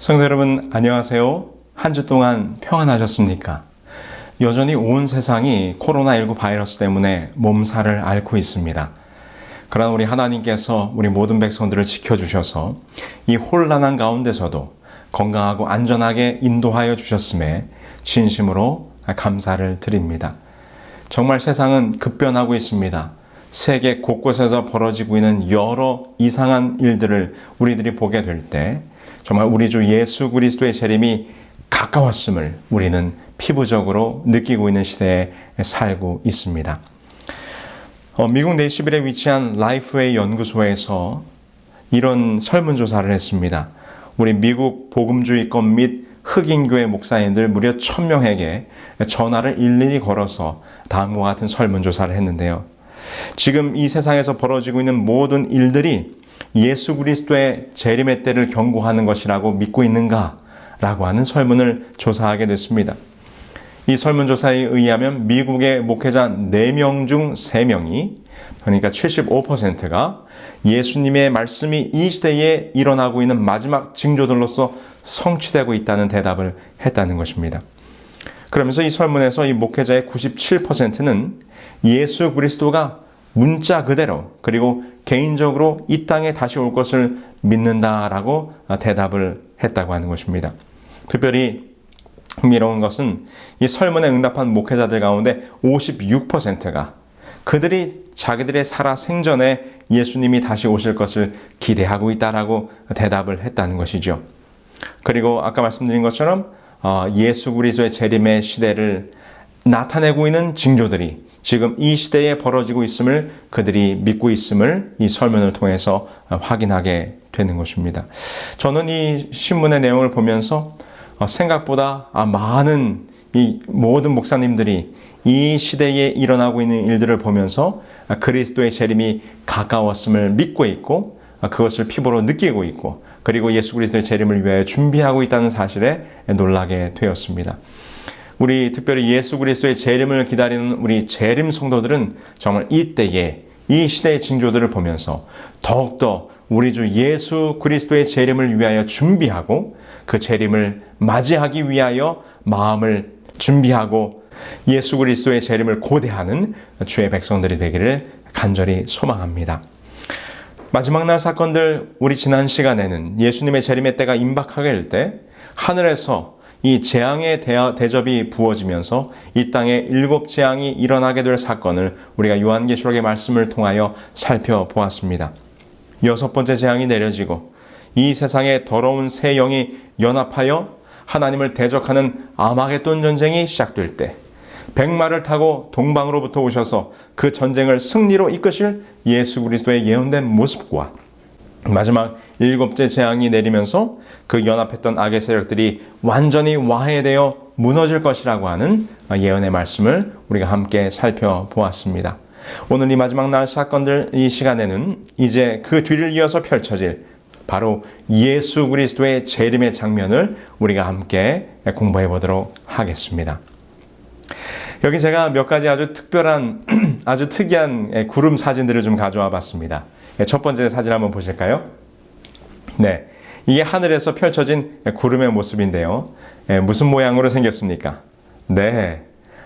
성도 여러분, 안녕하세요. 한 주 동안 평안하셨습니까? 여전히 온 세상이 코로나19 바이러스 때문에 몸살을 앓고 있습니다. 그러나 우리 하나님께서 우리 모든 백성들을 지켜주셔서 이 혼란한 가운데서도 건강하고 안전하게 인도하여 주셨음에 진심으로 감사를 드립니다. 정말 세상은 급변하고 있습니다. 세계 곳곳에서 벌어지고 있는 여러 이상한 일들을 우리들이 보게 될 때 정말 우리 주 예수 그리스도의 재림이 가까웠음을 우리는 피부적으로 느끼고 있는 시대에 살고 있습니다. 미국 내시빌에 위치한 라이프웨이 연구소에서 이런 설문조사를 했습니다. 우리 미국 복음주의권 및 흑인교회 목사님들 무려 1000명에게 전화를 일일이 걸어서 다음과 같은 설문조사를 했는데요. 지금 이 세상에서 벌어지고 있는 모든 일들이 예수 그리스도의 재림의 때를 경고하는 것이라고 믿고 있는가? 라고 하는 설문을 조사하게 됐습니다. 이 설문조사에 의하면 미국의 목회자 4명 중 3명이, 그러니까 75%가 예수님의 말씀이 이 시대에 일어나고 있는 마지막 징조들로서 성취되고 있다는 대답을 했다는 것입니다. 그러면서 이 설문에서 이 목회자의 97%는 예수 그리스도가 문자 그대로 그리고 개인적으로 이 땅에 다시 올 것을 믿는다라고 대답을 했다고 하는 것입니다. 특별히 흥미로운 것은 이 설문에 응답한 목회자들 가운데 56%가 그들이 자기들의 살아 생전에 예수님이 다시 오실 것을 기대하고 있다라고 대답을 했다는 것이죠. 그리고 아까 말씀드린 것처럼 예수 그리스도의 재림의 시대를 나타내고 있는 징조들이 지금 이 시대에 벌어지고 있음을 그들이 믿고 있음을 이 설문을 통해서 확인하게 되는 것입니다. 저는 이 신문의 내용을 보면서 생각보다 많은 이 모든 목사님들이 이 시대에 일어나고 있는 일들을 보면서 그리스도의 재림이 가까웠음을 믿고 있고 그것을 피부로 느끼고 있고 그리고 예수 그리스도의 재림을 위하여 준비하고 있다는 사실에 놀라게 되었습니다. 우리 특별히 예수 그리스도의 재림을 기다리는 우리 재림 성도들은 정말 이때에 이 시대의 징조들을 보면서 더욱더 우리 주 예수 그리스도의 재림을 위하여 준비하고 그 재림을 맞이하기 위하여 마음을 준비하고 예수 그리스도의 재림을 고대하는 주의 백성들이 되기를 간절히 소망합니다. 마지막 날 사건들, 우리 지난 시간에는 예수님의 재림의 때가 임박하게 될 때 하늘에서 이 재앙의 대접이 부어지면서 이 땅에 7 재앙이 일어나게 될 사건을 우리가 요한계시록의 말씀을 통하여 살펴보았습니다. 6번째 재앙이 내려지고 이 세상에 더러운 새 영이 연합하여 하나님을 대적하는 아마겟돈 전쟁이 시작될 때 백마를 타고 동방으로부터 오셔서 그 전쟁을 승리로 이끄실 예수 그리스도의 예언된 모습과 마지막 7째 재앙이 내리면서 그 연합했던 악의 세력들이 완전히 와해되어 무너질 것이라고 하는 예언의 말씀을 우리가 함께 살펴보았습니다. 오늘 이 마지막 날 사건들 이 시간에는 이제 그 뒤를 이어서 펼쳐질 바로 예수 그리스도의 재림의 장면을 우리가 함께 공부해 보도록 하겠습니다. 여기 제가 몇 가지 아주 특별한 아주 특이한 구름 사진들을 좀 가져와 봤습니다. 첫 번째 사진 한번 보실까요? 네, 이게 하늘에서 펼쳐진 구름의 모습인데요. 무슨 모양으로 생겼습니까? 네,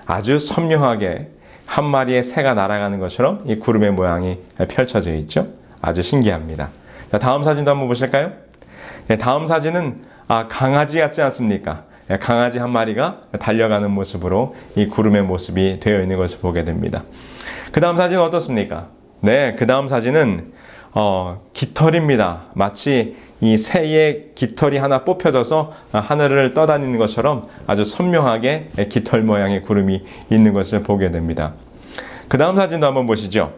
아주 선명하게 한 마리의 새가 날아가는 것처럼 이 구름의 모양이 펼쳐져 있죠. 아주 신기합니다. 자, 다음 사진도 한번 보실까요? 다음 사진은 강아지 같지 않습니까? 강아지 한 마리가 달려가는 모습으로 이 구름의 모습이 되어 있는 것을 보게 됩니다. 그 다음 사진은 어떻습니까? 네, 그 다음 사진은 깃털입니다. 마치 이 새의 깃털이 하나 뽑혀져서 하늘을 떠다니는 것처럼 아주 선명하게 깃털 모양의 구름이 있는 것을 보게 됩니다. 그 다음 사진도 한번 보시죠.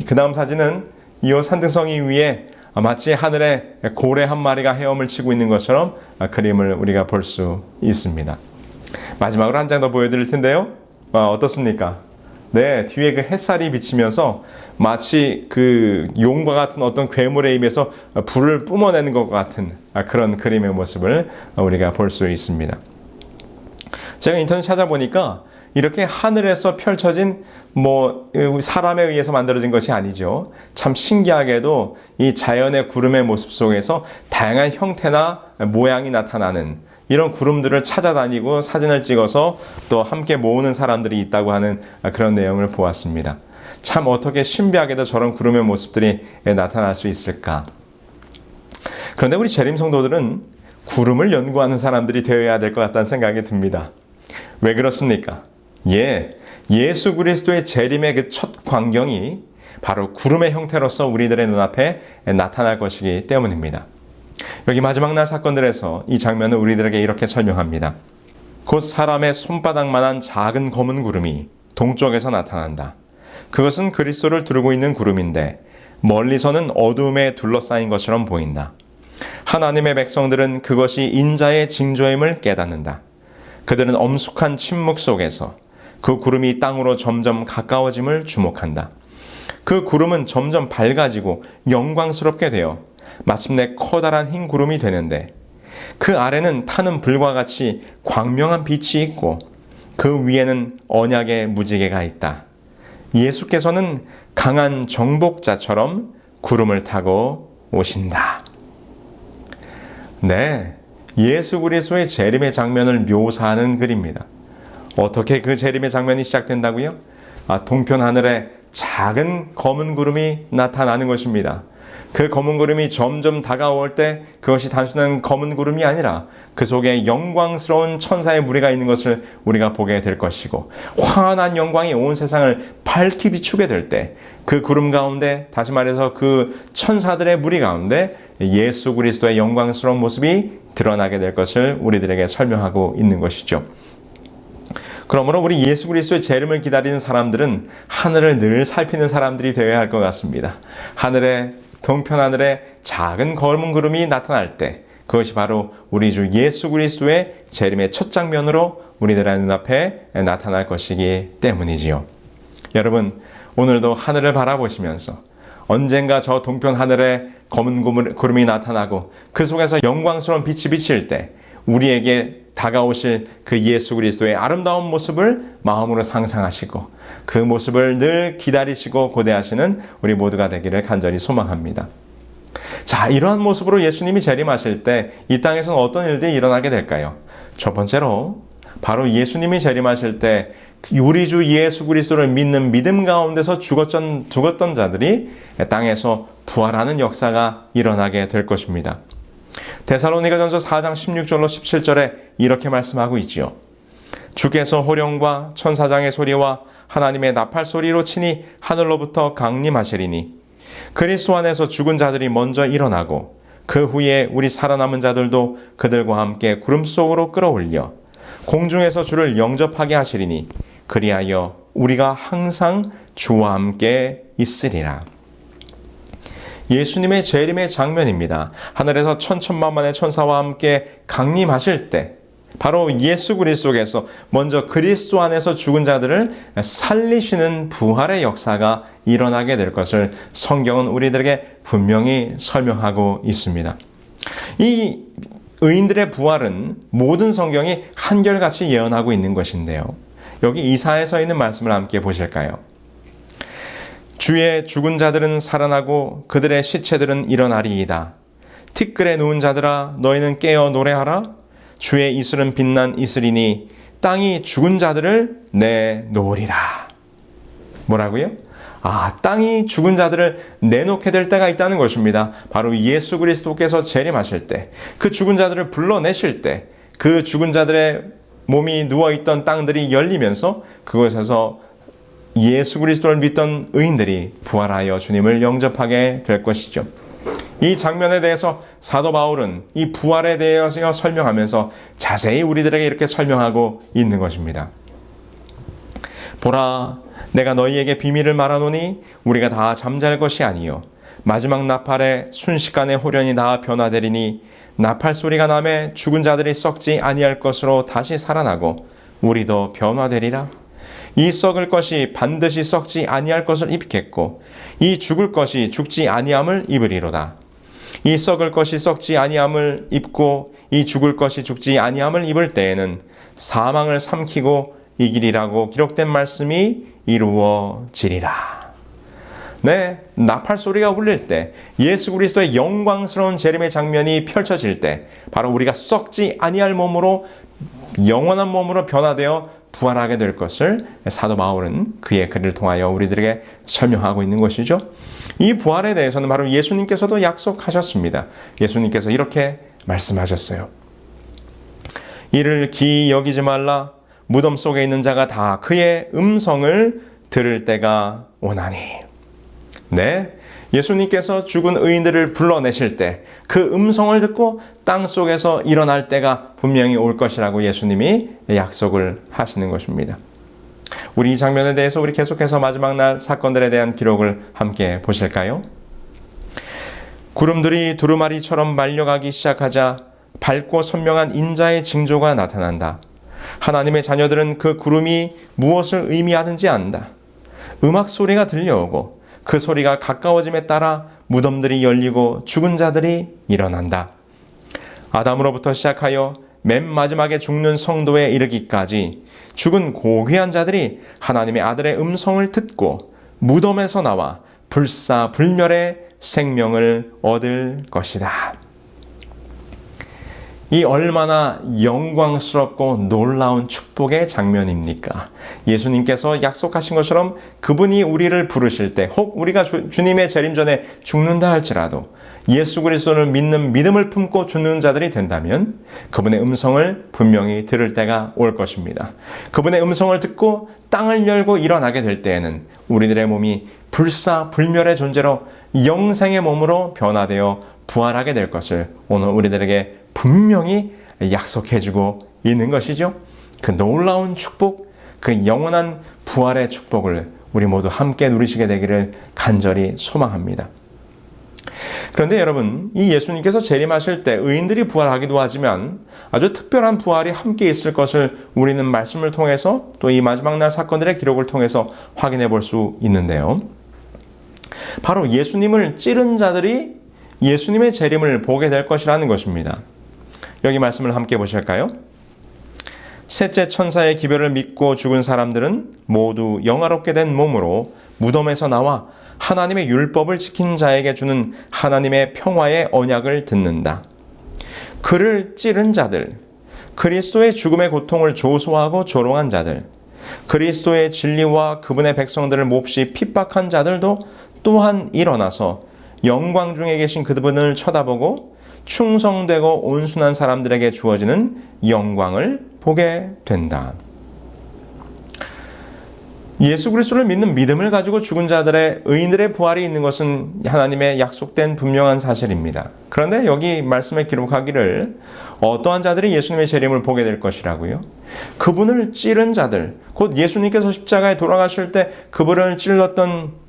그 다음 사진은 이 산등성이 위에 마치 하늘에 고래 한 마리가 헤엄을 치고 있는 것처럼 그림을 우리가 볼 수 있습니다. 마지막으로 한 장 더 보여드릴 텐데요. 어떻습니까? 네, 뒤에 그 햇살이 비치면서 마치 그 용과 같은 어떤 괴물의 입에서 불을 뿜어내는 것 같은 그런 그림의 모습을 우리가 볼 수 있습니다. 제가 인터넷 찾아보니까 이렇게 하늘에서 펼쳐진 사람에 의해서 만들어진 것이 아니죠. 참 신기하게도 이 자연의 구름의 모습 속에서 다양한 형태나 모양이 나타나는 이런 구름들을 찾아다니고 사진을 찍어서 또 함께 모으는 사람들이 있다고 하는 그런 내용을 보았습니다. 참 어떻게 신비하게도 저런 구름의 모습들이 나타날 수 있을까? 그런데 우리 재림 성도들은 구름을 연구하는 사람들이 되어야 될 것 같다는 생각이 듭니다. 왜 그렇습니까? 예수 그리스도의 재림의 그 첫 광경이 바로 구름의 형태로서 우리들의 눈앞에 나타날 것이기 때문입니다. 여기 마지막 날 사건들에서 이 장면을 우리들에게 이렇게 설명합니다. 곧 사람의 손바닥만한 작은 검은 구름이 동쪽에서 나타난다. 그것은 그리스도를 두르고 있는 구름인데 멀리서는 어두움에 둘러싸인 것처럼 보인다. 하나님의 백성들은 그것이 인자의 징조임을 깨닫는다. 그들은 엄숙한 침묵 속에서 그 구름이 땅으로 점점 가까워짐을 주목한다. 그 구름은 점점 밝아지고 영광스럽게 되어 마침내 커다란 흰 구름이 되는데 그 아래는 타는 불과 같이 광명한 빛이 있고 그 위에는 언약의 무지개가 있다. 예수께서는 강한 정복자처럼 구름을 타고 오신다. 네, 예수 그리스도의 재림의 장면을 묘사하는 글입니다. 어떻게 그 재림의 장면이 시작된다고요? 동편 하늘에 작은 검은 구름이 나타나는 것입니다. 그 검은 구름이 점점 다가올 때 그것이 단순한 검은 구름이 아니라 그 속에 영광스러운 천사의 무리가 있는 것을 우리가 보게 될 것이고, 환한 영광이 온 세상을 밝히 비추게 될 때 그 구름 가운데, 다시 말해서 그 천사들의 무리 가운데 예수 그리스도의 영광스러운 모습이 드러나게 될 것을 우리들에게 설명하고 있는 것이죠. 그러므로 우리 예수 그리스도의 재림을 기다리는 사람들은 하늘을 늘 살피는 사람들이 되어야 할 것 같습니다. 동편 하늘에 작은 검은 구름이 나타날 때 그것이 바로 우리 주 예수 그리스도의 재림의 첫 장면으로 우리들의 눈앞에 나타날 것이기 때문이지요. 여러분, 오늘도 하늘을 바라보시면서 언젠가 저 동편 하늘에 검은 구름이 나타나고 그 속에서 영광스러운 빛이 비칠 때 우리에게 다가오실 그 예수 그리스도의 아름다운 모습을 마음으로 상상하시고 그 모습을 늘 기다리시고 고대하시는 우리 모두가 되기를 간절히 소망합니다. 자, 이러한 모습으로 예수님이 재림하실 때 이 땅에서는 어떤 일들이 일어나게 될까요? 첫 번째로 바로 예수님이 재림하실 때 우리 주 예수 그리스도를 믿는 믿음 가운데서 죽었던 자들이 땅에서 부활하는 역사가 일어나게 될 것입니다. 데살로니가전서 4장 16절로 17절에 이렇게 말씀하고 있지요. 주께서 호령과 천사장의 소리와 하나님의 나팔 소리로 치니 하늘로부터 강림하시리니 그리스도 안에서 죽은 자들이 먼저 일어나고 그 후에 우리 살아남은 자들도 그들과 함께 구름 속으로 끌어올려 공중에서 주를 영접하게 하시리니 그리하여 우리가 항상 주와 함께 있으리라. 예수님의 재림의 장면입니다. 하늘에서 천천만만의 천사와 함께 강림하실 때 바로 예수 그리스도께서 먼저 그리스도 안에서 죽은 자들을 살리시는 부활의 역사가 일어나게 될 것을 성경은 우리들에게 분명히 설명하고 있습니다. 이 의인들의 부활은 모든 성경이 한결같이 예언하고 있는 것인데요. 여기 이사야서 있는 말씀을 함께 보실까요? 주의 죽은 자들은 살아나고 그들의 시체들은 일어나리이다. 티끌에 누운 자들아 너희는 깨어 노래하라. 주의 이슬은 빛난 이슬이니 땅이 죽은 자들을 내놓으리라. 뭐라고요? 땅이 죽은 자들을 내놓게 될 때가 있다는 것입니다. 바로 예수 그리스도께서 재림하실 때, 그 죽은 자들을 불러내실 때, 그 죽은 자들의 몸이 누워있던 땅들이 열리면서 그곳에서 예수 그리스도를 믿던 의인들이 부활하여 주님을 영접하게 될 것이죠. 이 장면에 대해서 사도 바울은 이 부활에 대해서 설명하면서 자세히 우리들에게 이렇게 설명하고 있는 것입니다. 보라, 내가 너희에게 비밀을 말하노니 우리가 다 잠잘 것이 아니요 마지막 나팔에 순식간에 호련히 다 변화되리니 나팔 소리가 나매 죽은 자들이 썩지 아니할 것으로 다시 살아나고 우리도 변화되리라. 이 썩을 것이 반드시 썩지 아니할 것을 입겠고 이 죽을 것이 죽지 아니함을 입으리로다. 이 썩을 것이 썩지 아니함을 입고 이 죽을 것이 죽지 아니함을 입을 때에는 사망을 삼키고 이 길이라고 기록된 말씀이 이루어지리라. 네, 나팔 소리가 울릴 때, 예수 그리스도의 영광스러운 재림의 장면이 펼쳐질 때, 바로 우리가 썩지 아니할 몸으로, 영원한 몸으로 변화되어 부활하게 될 것을 사도 바울은 그의 글을 통하여 우리들에게 설명하고 있는 것이죠. 이 부활에 대해서는 바로 예수님께서도 약속하셨습니다. 예수님께서 이렇게 말씀하셨어요. 이를 기이 여기지 말라. 무덤 속에 있는 자가 다 그의 음성을 들을 때가 오나니. 네, 예수님께서 죽은 의인들을 불러내실 때 그 음성을 듣고 땅 속에서 일어날 때가 분명히 올 것이라고 예수님이 약속을 하시는 것입니다. 우리 이 장면에 대해서 우리 계속해서 마지막 날 사건들에 대한 기록을 함께 보실까요? 구름들이 두루마리처럼 말려가기 시작하자 밝고 선명한 인자의 징조가 나타난다. 하나님의 자녀들은 그 구름이 무엇을 의미하는지 안다. 음악 소리가 들려오고 그 소리가 가까워짐에 따라 무덤들이 열리고 죽은 자들이 일어난다. 아담으로부터 시작하여 맨 마지막에 죽는 성도에 이르기까지 죽은 고귀한 자들이 하나님의 아들의 음성을 듣고 무덤에서 나와 불사불멸의 생명을 얻을 것이다. 이 얼마나 영광스럽고 놀라운 축복의 장면입니까? 예수님께서 약속하신 것처럼 그분이 우리를 부르실 때, 혹 우리가 주님의 재림 전에 죽는다 할지라도 예수 그리스도를 믿는 믿음을 품고 죽는 자들이 된다면 그분의 음성을 분명히 들을 때가 올 것입니다. 그분의 음성을 듣고 땅을 열고 일어나게 될 때에는 우리들의 몸이 불사불멸의 존재로 영생의 몸으로 변화되어 부활하게 될 것을 오늘 우리들에게 분명히 약속해주고 있는 것이죠. 그 놀라운 축복, 그 영원한 부활의 축복을 우리 모두 함께 누리시게 되기를 간절히 소망합니다. 그런데 여러분, 이 예수님께서 재림하실 때 의인들이 부활하기도 하지만 아주 특별한 부활이 함께 있을 것을 우리는 말씀을 통해서 또 이 마지막 날 사건들의 기록을 통해서 확인해 볼 수 있는데요. 바로 예수님을 찌른 자들이 예수님의 재림을 보게 될 것이라는 것입니다. 여기 말씀을 함께 보실까요? 셋째 천사의 기별을 믿고 죽은 사람들은 모두 영화롭게 된 몸으로 무덤에서 나와 하나님의 율법을 지킨 자에게 주는 하나님의 평화의 언약을 듣는다. 그를 찌른 자들, 그리스도의 죽음의 고통을 조소하고 조롱한 자들, 그리스도의 진리와 그분의 백성들을 몹시 핍박한 자들도 또한 일어나서 영광 중에 계신 그분을 쳐다보고 충성되고 온순한 사람들에게 주어지는 영광을 보게 된다. 예수 그리스도를 믿는 믿음을 가지고 죽은 자들의 의인들의 부활이 있는 것은 하나님의 약속된 분명한 사실입니다. 그런데 여기 말씀에 기록하기를 어떠한 자들이 예수님의 재림을 보게 될 것이라고요? 그분을 찌른 자들, 곧 예수님께서 십자가에 돌아가실 때 그분을 찔렀던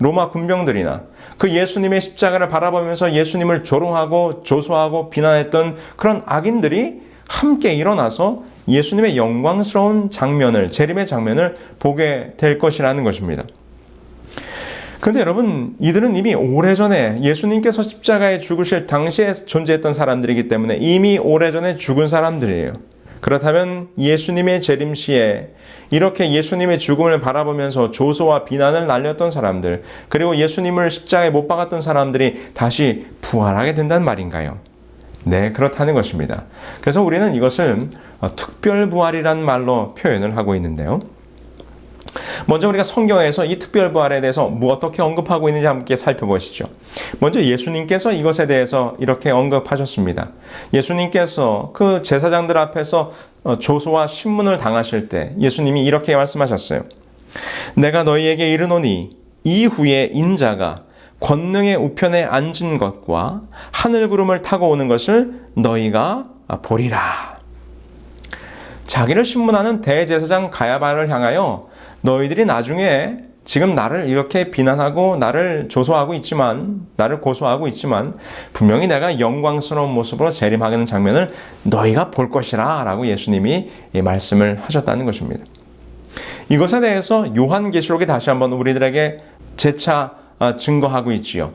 로마 군병들이나 그 예수님의 십자가를 바라보면서 예수님을 조롱하고 조소하고 비난했던 그런 악인들이 함께 일어나서 예수님의 영광스러운 장면을, 재림의 장면을 보게 될 것이라는 것입니다. 그런데 여러분, 이들은 이미 오래전에 예수님께서 십자가에 죽으실 당시에 존재했던 사람들이기 때문에 이미 오래전에 죽은 사람들이에요. 그렇다면 예수님의 재림 시에 이렇게 예수님의 죽음을 바라보면서 조소와 비난을 날렸던 사람들, 그리고 예수님을 십자가에 못 박았던 사람들이 다시 부활하게 된다는 말인가요? 네, 그렇다는 것입니다. 그래서 우리는 이것을 특별부활이라는 말로 표현을 하고 있는데요. 먼저 우리가 성경에서 이 특별부활에 대해서 어떻게 언급하고 있는지 함께 살펴보시죠. 먼저 예수님께서 이것에 대해서 이렇게 언급하셨습니다. 예수님께서 그 제사장들 앞에서 조소와 신문을 당하실 때 예수님이 이렇게 말씀하셨어요. 내가 너희에게 이르노니 이후에 인자가 권능의 우편에 앉은 것과 하늘구름을 타고 오는 것을 너희가 보리라. 자기를 신문하는 대제사장 가야바를 향하여 너희들이 나중에 지금 나를 이렇게 비난하고 나를 조소하고 있지만, 나를 고소하고 있지만 분명히 내가 영광스러운 모습으로 재림하는 장면을 너희가 볼 것이라 라고 예수님이 말씀을 하셨다는 것입니다. 이것에 대해서 요한계시록이 다시 한번 우리들에게 재차 증거하고 있지요.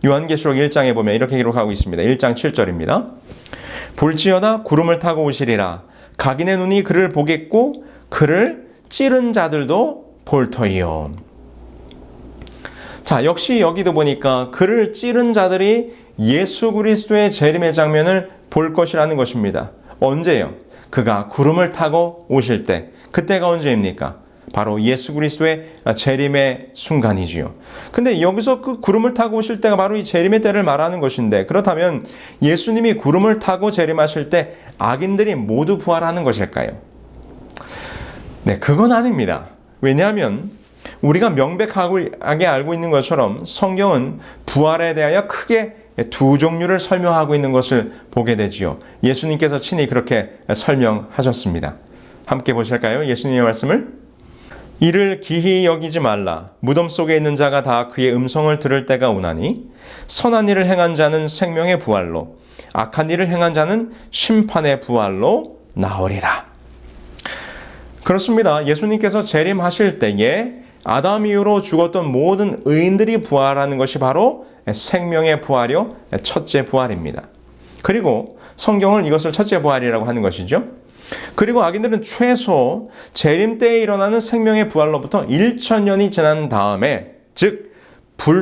요한계시록 1장에 보면 이렇게 기록하고 있습니다. 1장 7절입니다. 볼지어다 구름을 타고 오시리라. 각인의 눈이 그를 보겠고 그를 찌른 자들도 볼 터이요. 자, 역시 여기도 보니까 그를 찌른 자들이 예수 그리스도의 재림의 장면을 볼 것이라는 것입니다. 언제요? 그가 구름을 타고 오실 때. 그때가 언제입니까? 바로 예수 그리스도의 재림의 순간이지요. 근데 여기서 그 구름을 타고 오실 때가 바로 이 재림의 때를 말하는 것인데, 그렇다면 예수님이 구름을 타고 재림하실 때 악인들이 모두 부활하는 것일까요? 네, 그건 아닙니다. 왜냐하면 우리가 명백하게 알고 있는 것처럼 성경은 부활에 대하여 크게 두 종류를 설명하고 있는 것을 보게 되지요. 예수님께서 친히 그렇게 설명하셨습니다. 함께 보실까요? 예수님의 말씀을. 이를 기히 여기지 말라. 무덤 속에 있는 자가 다 그의 음성을 들을 때가 오나니 선한 일을 행한 자는 생명의 부활로, 악한 일을 행한 자는 심판의 부활로 나오리라. 그렇습니다. 예수님께서 재림하실 때에 아담 이후로 죽었던 모든 의인들이 부활하는 것이 바로 생명의 부활이요, 첫째 부활입니다. 그리고 성경은 이것을 첫째 부활이라고 하는 것이죠. 그리고 악인들은 최소 재림 때에 일어나는 생명의 부활로부터 1000년이 지난 다음에, 즉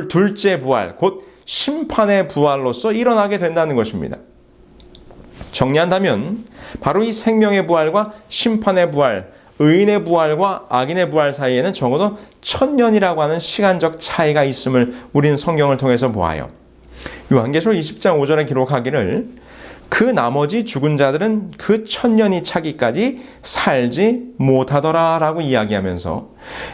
둘째 부활, 곧 심판의 부활로서 일어나게 된다는 것입니다. 정리한다면 바로 이 생명의 부활과 심판의 부활, 의인의 부활과 악인의 부활 사이에는 적어도 1000년이라고 하는 시간적 차이가 있음을 우리는 성경을 통해서 보아요. 요한계시록 20장 5절에 기록하기를 그 나머지 죽은 자들은 그 1000년이 차기까지 살지 못하더라 라고 이야기하면서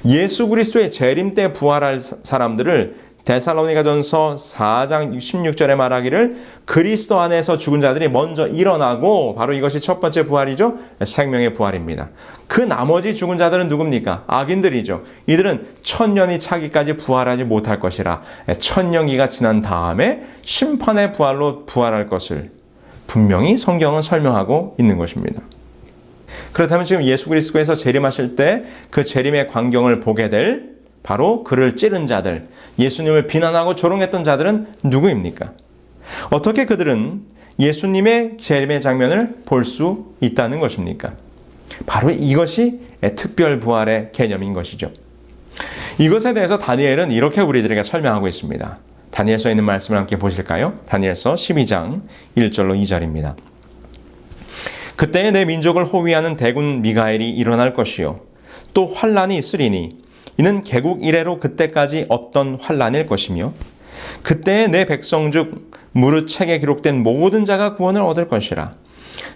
예수 그리스도의 재림 때 부활할 사람들을 데살로니가전서 4장 16절에 말하기를 그리스도 안에서 죽은 자들이 먼저 일어나고, 바로 이것이 첫 번째 부활이죠. 생명의 부활입니다. 그 나머지 죽은 자들은 누굽니까? 악인들이죠. 이들은 1000년이 차기까지 부활하지 못할 것이라 1000년기가 지난 다음에 심판의 부활로 부활할 것을 분명히 성경은 설명하고 있는 것입니다. 그렇다면 지금 예수 그리스도에서 재림하실 때 그 재림의 광경을 보게 될 바로 그를 찌른 자들, 예수님을 비난하고 조롱했던 자들은 누구입니까? 어떻게 그들은 예수님의 재림의 장면을 볼 수 있다는 것입니까? 바로 이것이 특별 부활의 개념인 것이죠. 이것에 대해서 다니엘은 이렇게 우리들에게 설명하고 있습니다. 다니엘서에 있는 말씀을 함께 보실까요? 다니엘서 12장 1절로 2절입니다. 그때에 내 민족을 호위하는 대군 미가엘이 일어날 것이요 또 환란이 있으리니 이는 개국 이래로 그때까지 없던 환란일 것이며 그때에 내 백성 중 무릇 책에 기록된 모든 자가 구원을 얻을 것이라.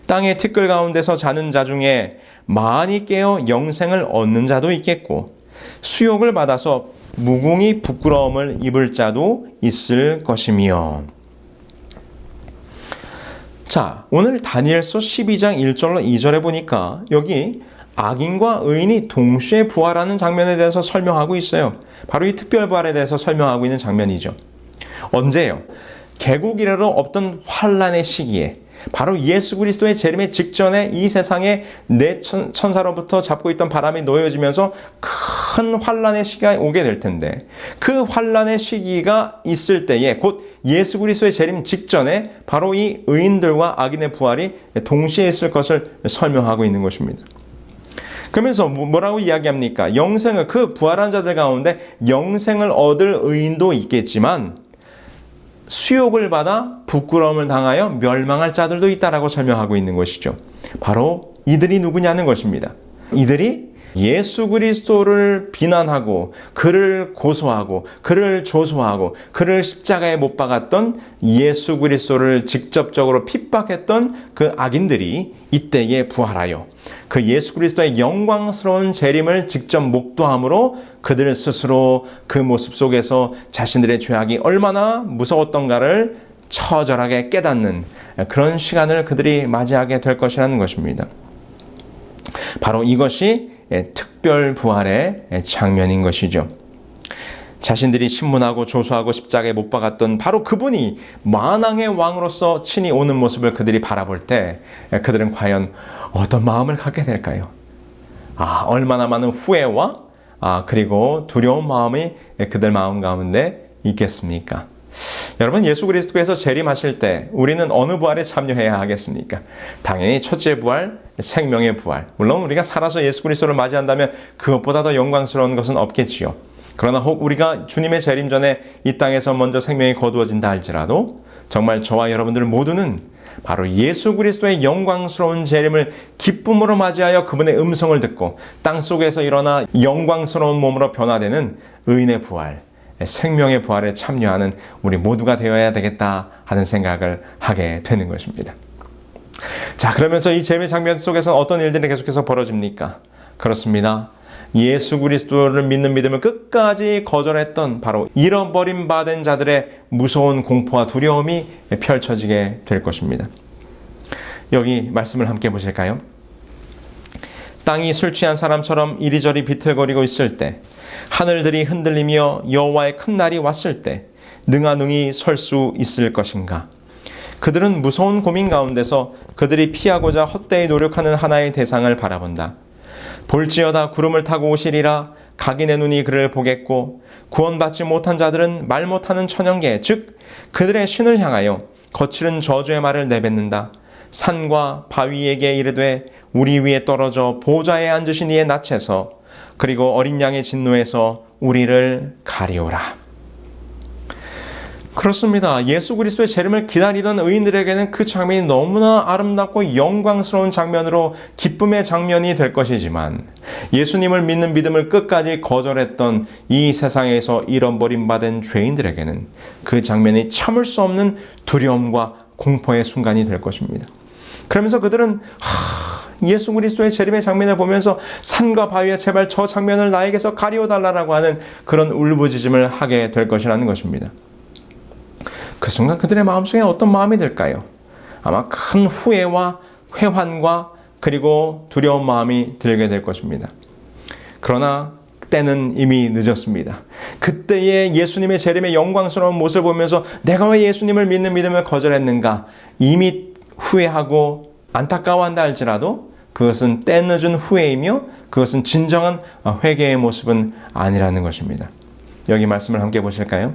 땅의 티끌 가운데서 자는 자 중에 많이 깨어 영생을 얻는 자도 있겠고 수욕을 받아서 무궁히 부끄러움을 입을 자도 있을 것이며. 자, 오늘 다니엘서 12장 1절로 2절에 보니까 여기 악인과 의인이 동시에 부활하는 장면에 대해서 설명하고 있어요. 바로 이 특별 부활에 대해서 설명하고 있는 장면이죠. 언제요? 개국 이래로 없던 환란의 시기에, 바로 예수 그리스도의 재림의 직전에 이 세상에 내 천사로부터 잡고 있던 바람이 놓여지면서 큰 환란의 시기가 오게 될 텐데, 그 환란의 시기가 있을 때에 곧 예수 그리스도의 재림 직전에 바로 이 의인들과 악인의 부활이 동시에 있을 것을 설명하고 있는 것입니다. 그러면서 뭐라고 이야기합니까? 영생을, 그 부활한 자들 가운데 영생을 얻을 의인도 있겠지만 수욕을 받아 부끄러움을 당하여 멸망할 자들도 있다라고 설명하고 있는 것이죠. 바로 이들이 누구냐는 것입니다. 이들이 예수 그리스도를 비난하고 그를 고소하고 그를 조소하고 그를 십자가에 못 박았던 예수 그리스도를 직접적으로 핍박했던 그 악인들이 이때에 부활하여 그 예수 그리스도의 영광스러운 재림을 직접 목도함으로 그들 스스로 그 모습 속에서 자신들의 죄악이 얼마나 무서웠던가를 처절하게 깨닫는 그런 시간을 그들이 맞이하게 될 것이라는 것입니다. 바로 이것이 특별 부활의 장면인 것이죠. 자신들이 신문하고 조소하고 십자가에 못 박았던 바로 그분이 만왕의 왕으로서 친히 오는 모습을 그들이 바라볼 때 그들은 과연 어떤 마음을 갖게 될까요? 얼마나 많은 후회와 그리고 두려운 마음이 그들 마음 가운데 있겠습니까? 여러분, 예수 그리스도께서 재림하실 때 우리는 어느 부활에 참여해야 하겠습니까? 당연히 첫째 부활, 생명의 부활. 물론 우리가 살아서 예수 그리스도를 맞이한다면 그것보다 더 영광스러운 것은 없겠지요. 그러나 혹 우리가 주님의 재림 전에 이 땅에서 먼저 생명이 거두어진다 할지라도 정말 저와 여러분들 모두는 바로 예수 그리스도의 영광스러운 재림을 기쁨으로 맞이하여 그분의 음성을 듣고 땅속에서 일어나 영광스러운 몸으로 변화되는 의인의 부활, 생명의 부활에 참여하는 우리 모두가 되어야 되겠다 하는 생각을 하게 되는 것입니다. 자, 그러면서 이 재미 장면 속에서 어떤 일들이 계속해서 벌어집니까? 그렇습니다. 예수 그리스도를 믿는 믿음을 끝까지 거절했던 바로 잃어버림 받은 자들의 무서운 공포와 두려움이 펼쳐지게 될 것입니다. 여기 말씀을 함께 보실까요? 땅이 술 취한 사람처럼 이리저리 비틀거리고 있을 때, 하늘들이 흔들리며 여호와의 큰 날이 왔을 때 능하능히 설 수 있을 것인가? 그들은 무서운 고민 가운데서 그들이 피하고자 헛되이 노력하는 하나의 대상을 바라본다. 볼지어다 구름을 타고 오시리라. 각인의 눈이 그를 보겠고 구원받지 못한 자들은 말 못하는 천연계, 즉 그들의 신을 향하여 거칠은 저주의 말을 내뱉는다. 산과 바위에게 이르되 우리 위에 떨어져 보좌에 앉으신 이의 낯에서 그리고 어린 양의 진노에서 우리를 가리오라. 그렇습니다. 예수 그리스도의 재림을 기다리던 의인들에게는 그 장면이 너무나 아름답고 영광스러운 장면으로 기쁨의 장면이 될 것이지만 예수님을 믿는 믿음을 끝까지 거절했던 이 세상에서 잃어버림받은 죄인들에게는 그 장면이 참을 수 없는 두려움과 공포의 순간이 될 것입니다. 그러면서 그들은 예수 그리스도의 재림의 장면을 보면서 산과 바위에 제발 저 장면을 나에게서 가리워달라고 하는 그런 울부짖음을 하게 될 것이라는 것입니다. 그 순간 그들의 마음속에 어떤 마음이 들까요? 아마 큰 후회와 회환과 그리고 두려운 마음이 들게 될 것입니다. 그러나 때는 이미 늦었습니다. 그때의 예수님의 재림의 영광스러운 모습을 보면서 내가 왜 예수님을 믿는 믿음을 거절했는가? 이미 후회하고 안타까워한다 할지라도 그것은 때 늦은 후회이며 그것은 진정한 회개의 모습은 아니라는 것입니다. 여기 말씀을 함께 보실까요?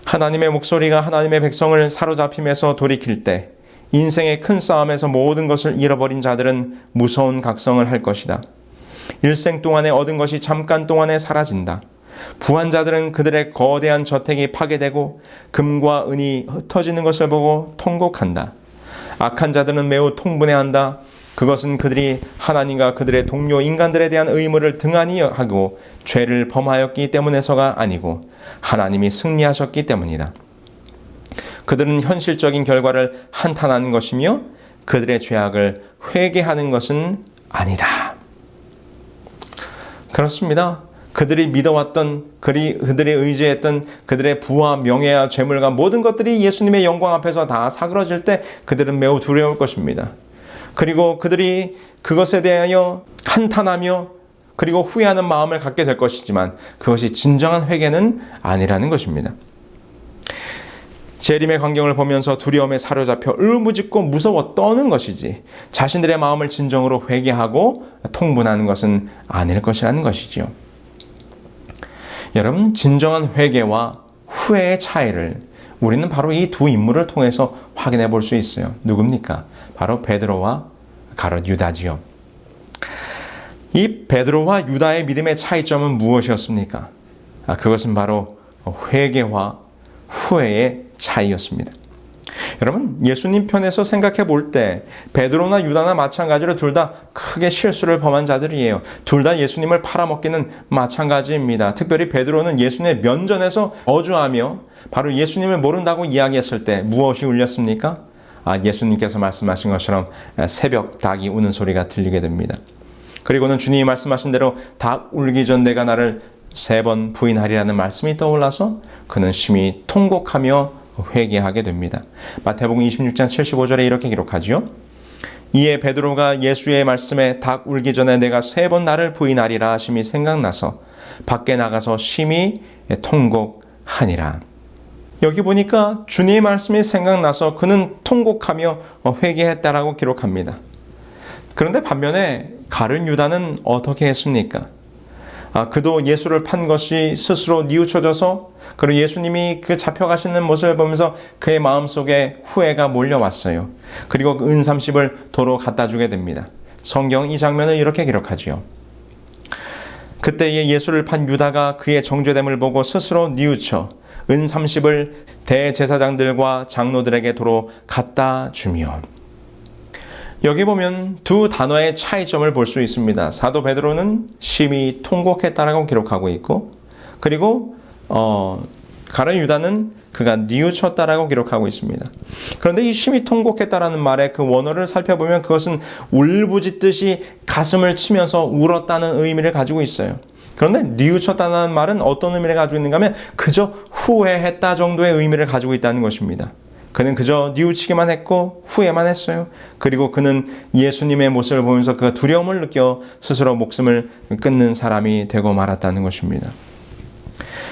하나님의 목소리가 하나님의 백성을 사로잡힘에서 돌이킬 때 인생의 큰 싸움에서 모든 것을 잃어버린 자들은 무서운 각성을 할 것이다. 일생 동안에 얻은 것이 잠깐 동안에 사라진다. 부한 자들은 그들의 거대한 저택이 파괴되고 금과 은이 흩어지는 것을 보고 통곡한다. 악한 자들은 매우 통분해한다. 그것은 그들이 하나님과 그들의 동료 인간들에 대한 의무를 등한히 하고 죄를 범하였기 때문에서가 아니고 하나님이 승리하셨기 때문이다. 그들은 현실적인 결과를 한탄하는 것이며 그들의 죄악을 회개하는 것은 아니다. 그렇습니다. 그들이 믿어왔던, 그들이 의지했던 그들의 부와 명예와 재물과 모든 것들이 예수님의 영광 앞에서 다 사그러질 때 그들은 매우 두려울 것입니다. 그리고 그들이 그것에 대하여 한탄하며 그리고 후회하는 마음을 갖게 될 것이지만 그것이 진정한 회개는 아니라는 것입니다. 재림의 광경을 보면서 두려움에 사로잡혀 울부짖고 무서워 떠는 것이지 자신들의 마음을 진정으로 회개하고 통분하는 것은 아닐 것이라는 것이지요. 여러분, 진정한 회개와 후회의 차이를 우리는 바로 이 두 인물을 통해서 확인해 볼 수 있어요. 누굽니까? 바로 베드로와 가롯 유다지요. 이 베드로와 유다의 믿음의 차이점은 무엇이었습니까? 그것은 바로 회개와 후회의 차이였습니다. 여러분, 예수님 편에서 생각해 볼 때 베드로나 유다나 마찬가지로 둘 다 크게 실수를 범한 자들이에요. 둘 다 예수님을 팔아먹기는 마찬가지입니다. 특별히 베드로는 예수님의 면전에서 어주하며 바로 예수님을 모른다고 이야기했을 때 무엇이 울렸습니까? 예수님께서 말씀하신 것처럼 새벽 닭이 우는 소리가 들리게 됩니다. 그리고는 주님이 말씀하신 대로 닭 울기 전 내가 나를 3번 부인하리라는 말씀이 떠올라서 그는 심히 통곡하며 회개하게 됩니다. 마태복음 26장 75절에 이렇게 기록하지요. 이에 베드로가 예수의 말씀에 닭 울기 전에 내가 3번 나를 부인하리라 하심이 생각나서 밖에 나가서 심히 통곡하니라. 여기 보니까 주님의 말씀이 생각나서 그는 통곡하며 회개했다라고 기록합니다. 그런데 반면에 가룟 유다는 어떻게 했습니까? 그도 예수를 판 것이 스스로 뉘우쳐져서 그리고 예수님이 그 잡혀가시는 모습을 보면서 그의 마음속에 후회가 몰려왔어요. 그리고 그 은 30을 도로 갖다 주게 됩니다. 성경 이 장면을 이렇게 기록하지요. 그때에 예수를 판 유다가 그의 정죄됨을 보고 스스로 뉘우쳐 은 30을 대제사장들과 장로들에게 도로 갖다 주며. 여기 보면 두 단어의 차이점을 볼 수 있습니다. 사도 베드로는 심히 통곡했다라고 기록하고 있고, 그리고 가룟 유다는 그가 뉘우쳤다라고 기록하고 있습니다. 그런데 이 심히 통곡했다라는 말의 그 원어를 살펴보면 그것은 울부짖듯이 가슴을 치면서 울었다는 의미를 가지고 있어요. 그런데 뉘우쳤다는 말은 어떤 의미를 가지고 있는가 하면 그저 후회했다 정도의 의미를 가지고 있다는 것입니다. 그는 그저 뉘우치기만 했고 후회만 했어요. 그리고 그는 예수님의 모습을 보면서 그가 두려움을 느껴 스스로 목숨을 끊는 사람이 되고 말았다는 것입니다.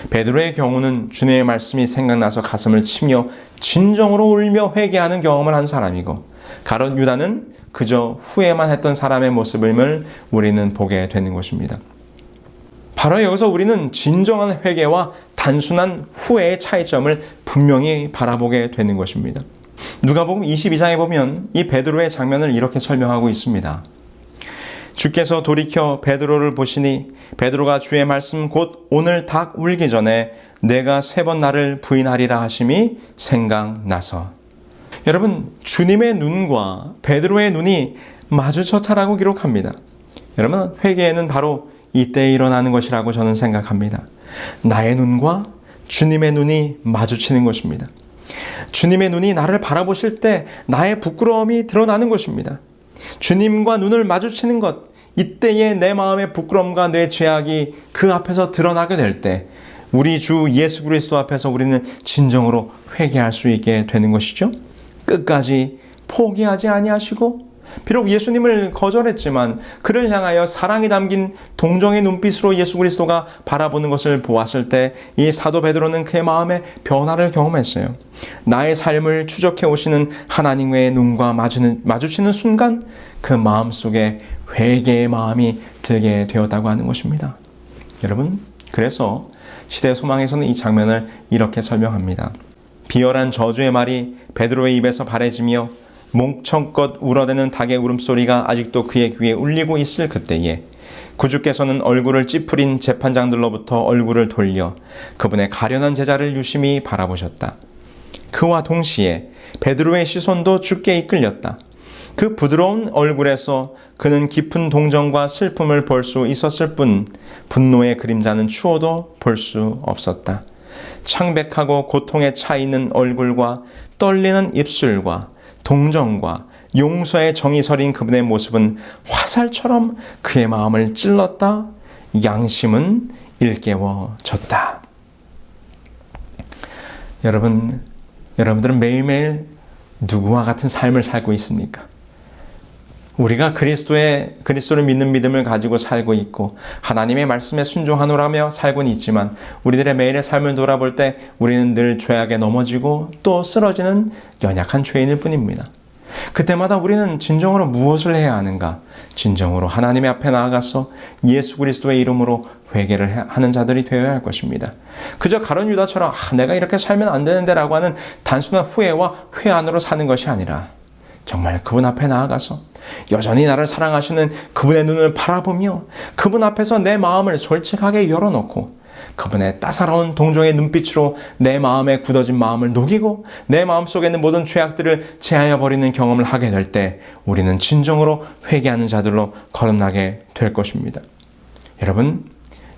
베드로의 경우는 주님의 말씀이 생각나서 가슴을 치며 진정으로 울며 회개하는 경험을 한 사람이고, 가룟 유다는 그저 후회만 했던 사람의 모습을 우리는 보게 되는 것입니다. 바로 여기서 우리는 진정한 회개와 단순한 후회의 차이점을 분명히 바라보게 되는 것입니다. 누가복음 22장에 보면 이 베드로의 장면을 이렇게 설명하고 있습니다. 주께서 돌이켜 베드로를 보시니 베드로가 주의 말씀 곧 오늘 닭 울기 전에 내가 3번 나를 부인하리라 하심이 생각나서. 여러분, 주님의 눈과 베드로의 눈이 마주쳤다라고 기록합니다. 여러분, 회개에는 바로 이때 일어나는 것이라고 저는 생각합니다. 나의 눈과 주님의 눈이 마주치는 것입니다. 주님의 눈이 나를 바라보실 때 나의 부끄러움이 드러나는 것입니다. 주님과 눈을 마주치는 것, 이때에 내 마음의 부끄러움과 내 죄악이 그 앞에서 드러나게 될 때 우리 주 예수 그리스도 앞에서 우리는 진정으로 회개할 수 있게 되는 것이죠. 끝까지 포기하지 아니하시고, 비록 예수님을 거절했지만 그를 향하여 사랑이 담긴 동정의 눈빛으로 예수 그리스도가 바라보는 것을 보았을 때 이 사도 베드로는 그의 마음에 변화를 경험했어요. 나의 삶을 추적해 오시는 하나님의 눈과 마주치는 순간 그 마음속에 회개의 마음이 들게 되었다고 하는 것입니다. 여러분, 그래서 시대 소망에서는 이 장면을 이렇게 설명합니다. 비열한 저주의 말이 베드로의 입에서 발해지며 몽청껏 울어대는 닭의 울음소리가 아직도 그의 귀에 울리고 있을 그때에 구주께서는 얼굴을 찌푸린 재판장들로부터 얼굴을 돌려 그분의 가련한 제자를 유심히 바라보셨다. 그와 동시에 베드로의 시선도 주께 이끌렸다. 그 부드러운 얼굴에서 그는 깊은 동정과 슬픔을 볼 수 있었을 뿐 분노의 그림자는 추워도 볼 수 없었다. 창백하고 고통에 차 있는 얼굴과 떨리는 입술과 동정과 용서의 정이 서린 그분의 모습은 화살처럼 그의 마음을 찔렀다. 양심은 일깨워졌다. 여러분들은 매일매일 누구와 같은 삶을 살고 있습니까? 우리가 그리스도를 믿는 믿음을 가지고 살고 있고 하나님의 말씀에 순종하노라며 살고는 있지만 우리들의 매일의 삶을 돌아볼 때 우리는 늘 죄악에 넘어지고 또 쓰러지는 연약한 죄인일 뿐입니다. 그때마다 우리는 진정으로 무엇을 해야 하는가? 진정으로 하나님의 앞에 나아가서 예수 그리스도의 이름으로 회개를 하는 자들이 되어야 할 것입니다. 그저 가룟 유다처럼 내가 이렇게 살면 안 되는데 라고 하는 단순한 후회와 회한으로 사는 것이 아니라 정말 그분 앞에 나아가서 여전히 나를 사랑하시는 그분의 눈을 바라보며 그분 앞에서 내 마음을 솔직하게 열어놓고 그분의 따사로운 동정의 눈빛으로 내 마음에 굳어진 마음을 녹이고 내 마음속에 있는 모든 죄악들을 제하여 버리는 경험을 하게 될 때 우리는 진정으로 회개하는 자들로 거듭나게 될 것입니다. 여러분,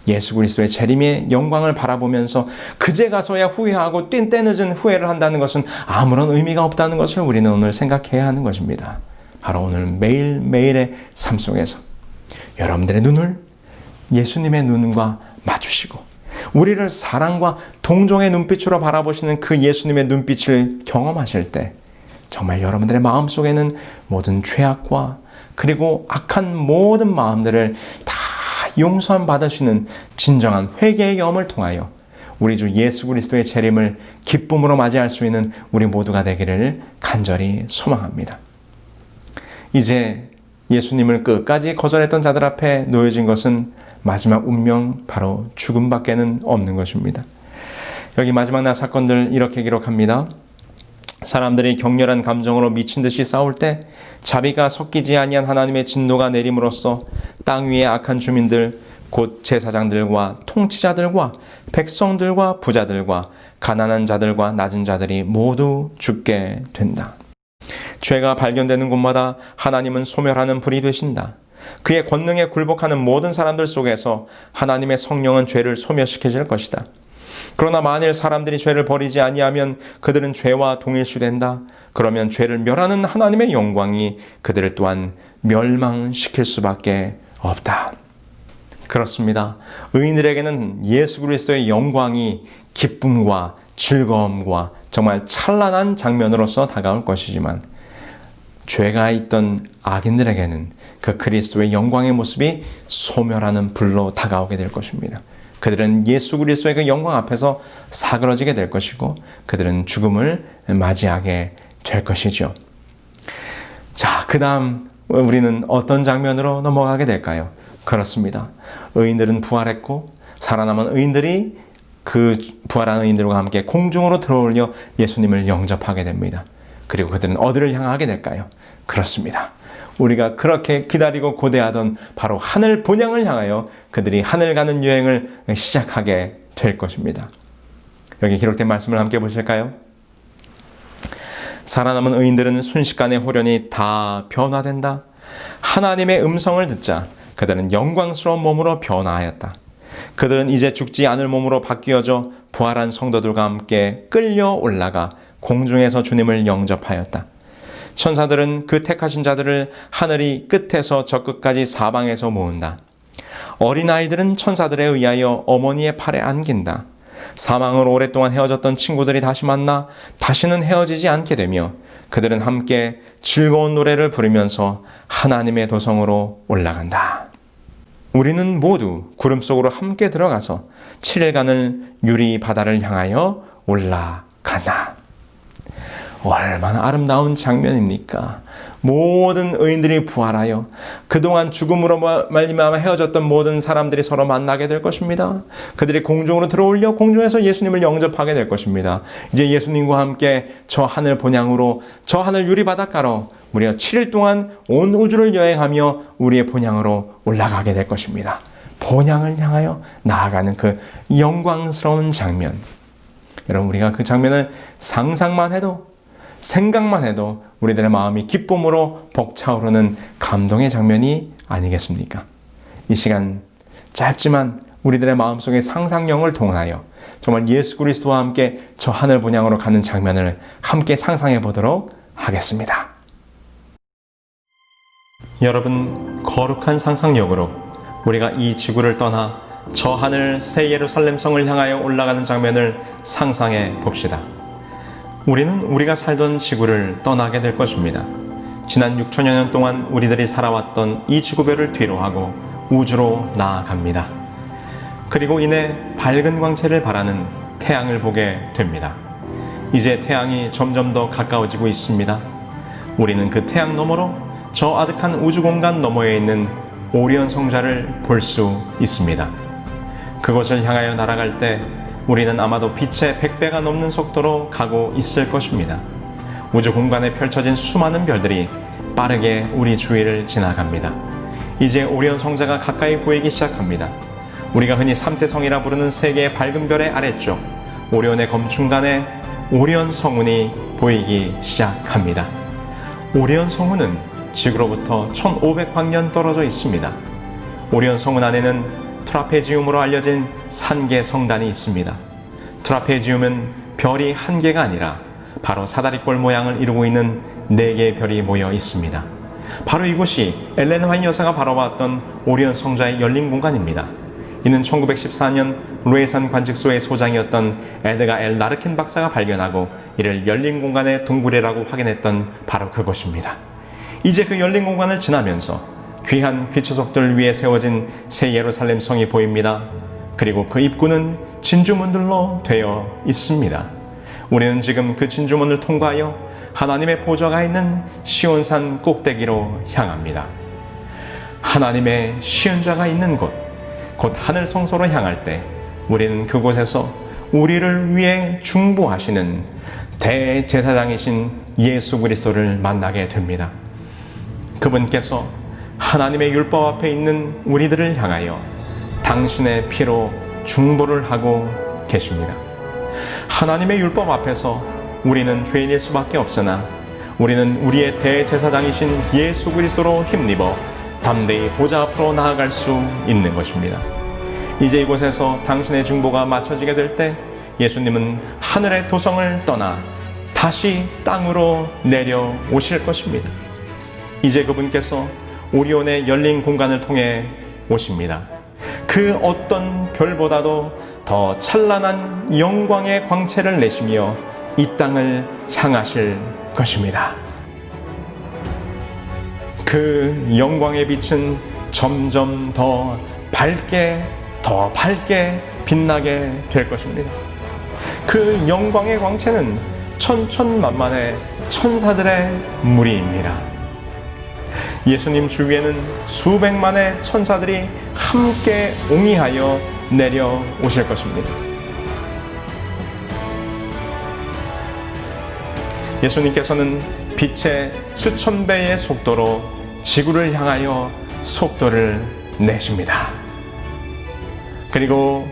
예수 그리스도의 재림의 영광을 바라보면서 그제 가서야 후회하고 때늦은 후회를 한다는 것은 아무런 의미가 없다는 것을 우리는 오늘 생각해야 하는 것입니다. 바로 오늘 매일매일의 삶 속에서 여러분들의 눈을 예수님의 눈과 맞추시고 우리를 사랑과 동정의 눈빛으로 바라보시는 그 예수님의 눈빛을 경험하실 때 정말 여러분들의 마음속에는 모든 죄악과 그리고 악한 모든 마음들을 다 용서함 받으시는 진정한 회개의 경험을 통하여 우리 주 예수 그리스도의 재림을 기쁨으로 맞이할 수 있는 우리 모두가 되기를 간절히 소망합니다. 이제 예수님을 끝까지 거절했던 자들 앞에 놓여진 것은 마지막 운명, 바로 죽음밖에는 없는 것입니다. 여기 마지막 날 사건들 이렇게 기록합니다. 사람들이 격렬한 감정으로 미친 듯이 싸울 때 자비가 섞이지 아니한 하나님의 진노가 내림으로써 땅 위의 악한 주민들 곧 제사장들과 통치자들과 백성들과 부자들과 가난한 자들과 낮은 자들이 모두 죽게 된다. 죄가 발견되는 곳마다 하나님은 소멸하는 불이 되신다. 그의 권능에 굴복하는 모든 사람들 속에서 하나님의 성령은 죄를 소멸시켜질 것이다. 그러나 만일 사람들이 죄를 버리지 아니하면 그들은 죄와 동일시된다. 그러면 죄를 멸하는 하나님의 영광이 그들을 또한 멸망시킬 수밖에 없다. 그렇습니다. 의인들에게는 예수 그리스도의 영광이 기쁨과 즐거움과 정말 찬란한 장면으로서 다가올 것이지만 죄가 있던 악인들에게는 그 그리스도의 영광의 모습이 소멸하는 불로 다가오게 될 것입니다. 그들은 예수 그리스도의 그 영광 앞에서 사그러지게 될 것이고 그들은 죽음을 맞이하게 될 것이죠. 자, 그 다음 우리는 어떤 장면으로 넘어가게 될까요? 그렇습니다. 의인들은 부활했고 살아남은 의인들이 그 부활한 의인들과 함께 공중으로 들어올려 예수님을 영접하게 됩니다. 그리고 그들은 어디를 향하게 될까요? 그렇습니다. 우리가 그렇게 기다리고 고대하던 바로 하늘 본향을 향하여 그들이 하늘 가는 여행을 시작하게 될 것입니다. 여기 기록된 말씀을 함께 보실까요? 살아남은 의인들은 순식간에 호련히 다 변화된다. 하나님의 음성을 듣자 그들은 영광스러운 몸으로 변화하였다. 그들은 이제 죽지 않을 몸으로 바뀌어져 부활한 성도들과 함께 끌려 올라가 공중에서 주님을 영접하였다. 천사들은 그 택하신 자들을 하늘이 끝에서 저 끝까지 사방에서 모은다. 어린아이들은 천사들에 의하여 어머니의 팔에 안긴다. 사망으로 오랫동안 헤어졌던 친구들이 다시 만나 다시는 헤어지지 않게 되며 그들은 함께 즐거운 노래를 부르면서 하나님의 도성으로 올라간다. 우리는 모두 구름 속으로 함께 들어가서 7일간을 유리 바다를 향하여 올라가나. 얼마나 아름다운 장면입니까? 모든 의인들이 부활하여 그동안 죽음으로 말미암아 헤어졌던 모든 사람들이 서로 만나게 될 것입니다. 그들이 공중으로 들어올려 공중에서 예수님을 영접하게 될 것입니다. 이제 예수님과 함께 저 하늘 본향으로 저 하늘 유리 바닷가로 무려 7일 동안 온 우주를 여행하며 우리의 본향으로 올라가게 될 것입니다. 본향을 향하여 나아가는 그 영광스러운 장면. 여러분, 우리가 그 장면을 상상만 해도 생각만 해도 우리들의 마음이 기쁨으로 벅차오르는 감동의 장면이 아니겠습니까? 이 시간 짧지만 우리들의 마음속의 상상력을 동원하여 정말 예수 그리스도와 함께 저 하늘 본향으로 가는 장면을 함께 상상해 보도록 하겠습니다. 여러분, 거룩한 상상력으로 우리가 이 지구를 떠나 저 하늘 새 예루살렘 성을 향하여 올라가는 장면을 상상해 봅시다. 우리는 우리가 살던 지구를 떠나게 될 것입니다. 지난 6천여 년 동안 우리들이 살아왔던 이 지구별을 뒤로하고 우주로 나아갑니다. 그리고 이내 밝은 광채를 발하는 태양을 보게 됩니다. 이제 태양이 점점 더 가까워지고 있습니다. 우리는 그 태양 너머로 저 아득한 우주 공간 너머에 있는 오리온 성자를 볼 수 있습니다. 그곳을 향하여 날아갈 때 우리는 아마도 빛의 100배가 넘는 속도로 가고 있을 것입니다. 우주 공간에 펼쳐진 수많은 별들이 빠르게 우리 주위를 지나갑니다. 이제 오리온 성자가 가까이 보이기 시작합니다. 우리가 흔히 삼태성이라 부르는 세 개의 밝은 별의 아래쪽 오리온의 검중간에 오리온 성운이 보이기 시작합니다. 오리온 성운은 지구로부터 1500광년 떨어져 있습니다. 오리온 성운 안에는 트라페지움으로 알려진 산계 성단이 있습니다. 트라페지움은 별이 한 개가 아니라 바로 사다리꼴 모양을 이루고 있는 4개의 별이 모여 있습니다. 바로 이곳이 엘렌 화이트 여사가 바라봤던 오리온 성자의 열린 공간입니다. 이는 1914년 루에산 관측소의 소장이었던 에드가 엘 라르킨 박사가 발견하고 이를 열린 공간의 동굴이라고 확인했던 바로 그곳입니다. 이제 그 열린 공간을 지나면서 귀한 귀추석들 위에 세워진 새 예루살렘 성이 보입니다. 그리고 그 입구는 진주문들로 되어 있습니다. 우리는 지금 그 진주문을 통과하여 하나님의 보좌가 있는 시온산 꼭대기로 향합니다. 하나님의 시온자가 있는 곳, 곧 하늘 성소로 향할 때 우리는 그곳에서 우리를 위해 중보하시는 대제사장이신 예수 그리스도를 만나게 됩니다. 그분께서 하나님의 율법 앞에 있는 우리들을 향하여 당신의 피로 중보를 하고 계십니다. 하나님의 율법 앞에서 우리는 죄인일 수밖에 없으나 우리는 우리의 대제사장이신 예수 그리스도로 힘입어 담대히 보좌 앞으로 나아갈 수 있는 것입니다. 이제 이곳에서 당신의 중보가 마쳐지게 될 때 예수님은 하늘의 도성을 떠나 다시 땅으로 내려오실 것입니다. 이제 그분께서 오리온의 열린 공간을 통해 오십니다. 그 어떤 별보다도 더 찬란한 영광의 광채를 내시며 이 땅을 향하실 것입니다. 그 영광의 빛은 점점 더 밝게 빛나게 될 것입니다. 그 영광의 광채는 천천만만의 천사들의 무리입니다. 예수님 주위에는 수백만의 천사들이 함께 옹이하여 내려오실 것입니다. 예수님께서는 빛의 수천 배의 속도로 지구를 향하여 속도를 내십니다. 그리고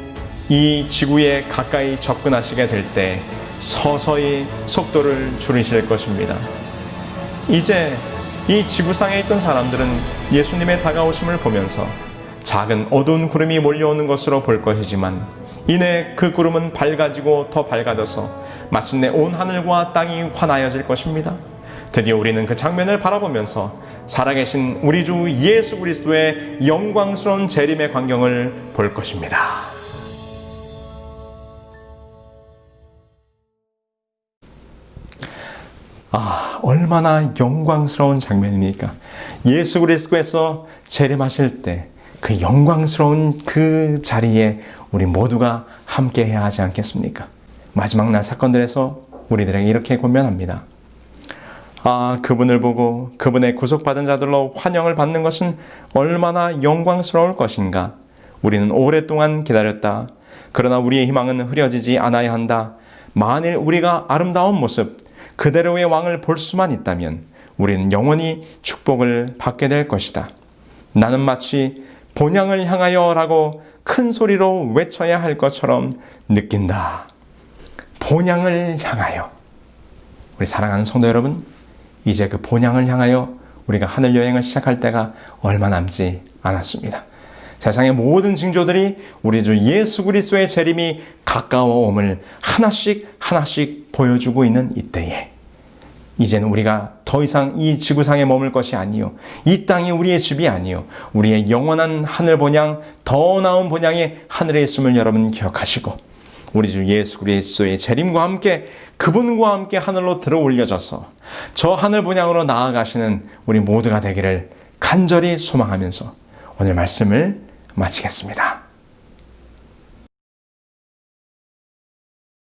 이 지구에 가까이 접근하시게 될 때 서서히 속도를 줄이실 것입니다. 이제 이 지구상에 있던 사람들은 예수님의 다가오심을 보면서 작은 어두운 구름이 몰려오는 것으로 볼 것이지만 이내 그 구름은 밝아지고 더 밝아져서 마침내 온 하늘과 땅이 환하여질 것입니다. 드디어 우리는 그 장면을 바라보면서 살아계신 우리 주 예수 그리스도의 영광스러운 재림의 광경을 볼 것입니다. 얼마나 영광스러운 장면입니까? 예수 그리스도께서 재림하실 때 그 영광스러운 그 자리에 우리 모두가 함께 해야 하지 않겠습니까? 마지막 날 사건들에서 우리들에게 이렇게 권면합니다. 그분을 보고 그분의 구속받은 자들로 환영을 받는 것은 얼마나 영광스러울 것인가. 우리는 오랫동안 기다렸다. 그러나 우리의 희망은 흐려지지 않아야 한다. 만일 우리가 아름다운 모습, 그대로의 왕을 볼 수만 있다면 우리는 영원히 축복을 받게 될 것이다. 나는 마치 본향을 향하여 라고 큰 소리로 외쳐야 할 것처럼 느낀다. 본향을 향하여. 우리 사랑하는 성도 여러분, 이제 그 본향을 향하여 우리가 하늘 여행을 시작할 때가 얼마 남지 않았습니다. 세상의 모든 징조들이 우리 주 예수 그리스도의 재림이 가까워옴을 하나씩 보여주고 있는 이때에 이제는 우리가 더 이상 이 지구상에 머물 것이 아니요, 이 땅이 우리의 집이 아니요, 우리의 영원한 하늘 본향, 더 나은 본향이 하늘에 있음을 여러분 기억하시고 우리 주 예수 그리스도의 재림과 함께 그분과 함께 하늘로 들어 올려져서 저 하늘 본향으로 나아가시는 우리 모두가 되기를 간절히 소망하면서 오늘 말씀을 마치겠습니다.